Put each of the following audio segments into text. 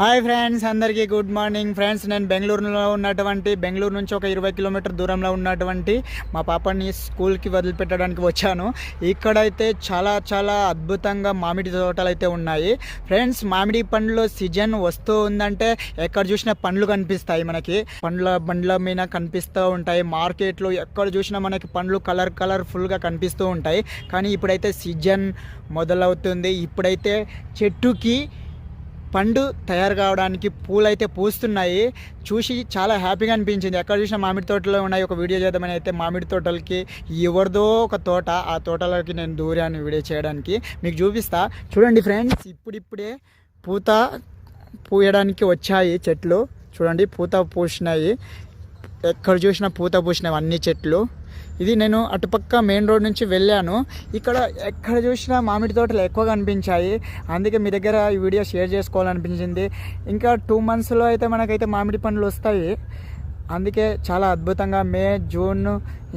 Hi friends, అందరికీ good morning friends. నేను బెంగళూరు నుంచి ఒక 20 కిలోమీటర్ దూరంలో ఉన్నటువంటి మా పాపని స్కూల్కి వదిలిపెట్టడానికి వచ్చాను. ఇక్కడైతే చాలా చాలా అద్భుతంగా మామిడి తోటలు అయితే ఉన్నాయి ఫ్రెండ్స్. మామిడి పండ్లు సీజన్ వస్తూ ఉందంటే ఎక్కడ చూసినా పండ్లు కనిపిస్తాయి. మనకి బండ్ల మీద కనిపిస్తూ ఉంటాయి. మార్కెట్లో ఎక్కడ చూసినా మనకి పండ్లు కలర్ఫుల్గా కనిపిస్తూ ఉంటాయి. కానీ ఇప్పుడైతే సీజన్ మొదలవుతుంది. ఇప్పుడైతే చెట్టుకి పండు తయారు కావడానికి పూలు అయితే పూస్తున్నాయి. చూసి చాలా హ్యాపీగా అనిపించింది. ఎక్కడ చూసినా మామిడి తోటలో ఉన్నాయి. ఒక వీడియో చేద్దామని అయితే మామిడి తోటలకి ఎవరిదో ఒక తోట, ఆ తోటలకి నేను దూరాను వీడియో చేయడానికి. మీకు చూపిస్తా చూడండి ఫ్రెండ్స్. ఇప్పుడిప్పుడే పూత పూయడానికి వచ్చాయి చెట్లు. చూడండి, పూత పూసినాయి. ఎక్కడ చూసినా పూత పూసినాయి అన్ని చెట్లు. ఇది నేను అటుపక్క మెయిన్ రోడ్ నుంచి వెళ్ళాను. ఇక్కడ ఎక్కడ చూసినా మామిడి తోటలు ఎక్కువగా అనిపించాయి. అందుకే మీ దగ్గర ఈ వీడియో షేర్ చేసుకోవాలనిపించింది. ఇంకా 2 monthsలో అయితే మనకైతే మామిడి పండ్లు వస్తాయి. అందుకే చాలా అద్భుతంగా మే జూన్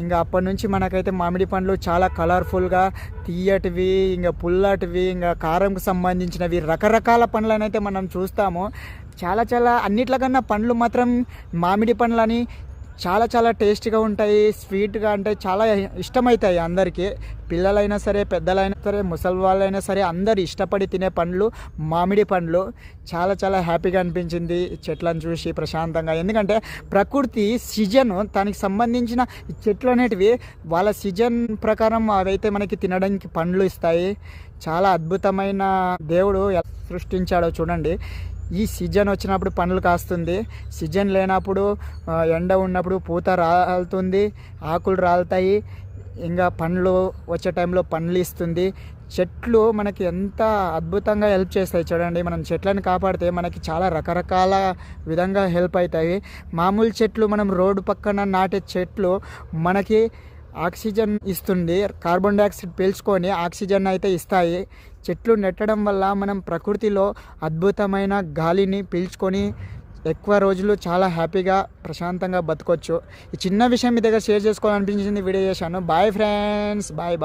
ఇంకా అప్పటి నుంచి మనకైతే మామిడి పండ్లు చాలా కలర్ఫుల్గా తీయటివి, ఇంకా పుల్లటివి, ఇంకా కారంకు సంబంధించినవి రకరకాల పండ్లను అయితే మనం చూస్తాము. చాలా అన్నిట్లకన్నా పండ్లు మాత్రం మామిడి పండ్లని చాలా చాలా టేస్ట్గా ఉంటాయి. స్వీట్గా అంటే చాలా ఇష్టమవుతాయి అందరికీ. పిల్లలైనా సరే, పెద్దలైనా సరే, ముసలి వాళ్ళైనా సరే అందరు ఇష్టపడి తినే పండ్లు మామిడి పండ్లు. చాలా హ్యాపీగా అనిపించింది చెట్లను చూసి ప్రశాంతంగా. ఎందుకంటే ప్రకృతి సీజన్, దానికి సంబంధించిన చెట్లు అనేటివి వాళ్ళ సీజన్ ప్రకారం అవైతే మనకి తినడానికి పండ్లు ఇస్తాయి. చాలా అద్భుతమైన దేవుడు సృష్టించాడో చూడండి. ఈ సీజన్ వచ్చినప్పుడు పండ్లు కాస్తుంది, సీజన్ లేనప్పుడు ఎండ ఉన్నప్పుడు పూత రాలుతుంది, ఆకులు రాలుతాయి, ఇంకా పండ్లు వచ్చే టైంలో పండ్లు ఇస్తుంది. చెట్లు మనకి ఎంత అద్భుతంగా హెల్ప్ చేస్తాయి చూడండి. మనం చెట్లను కాపాడితే మనకి చాలా రకరకాల విధంగా హెల్ప్ అవుతాయి. మామూలు చెట్లు, మనం రోడ్డు పక్కన నాటే చెట్లు మనకి ఆక్సిజన్ ఇస్తుంది. కార్బన్ డైఆక్సైడ్ పీల్చుకొని ఆక్సిజన్ అయితే ఇస్తాయి. చెట్లు నెట్టడం వల్ల మనం ప్రకృతిలో అద్భుతమైన గాలిని పీల్చుకొని ఎక్కువ రోజులు చాలా హ్యాపీగా ప్రశాంతంగా బతకొచ్చు. ఈ చిన్న విషయం మీ దగ్గర షేర్ చేసుకోవాలనిపించింది, వీడియో చేశాను. Bye friends, bye.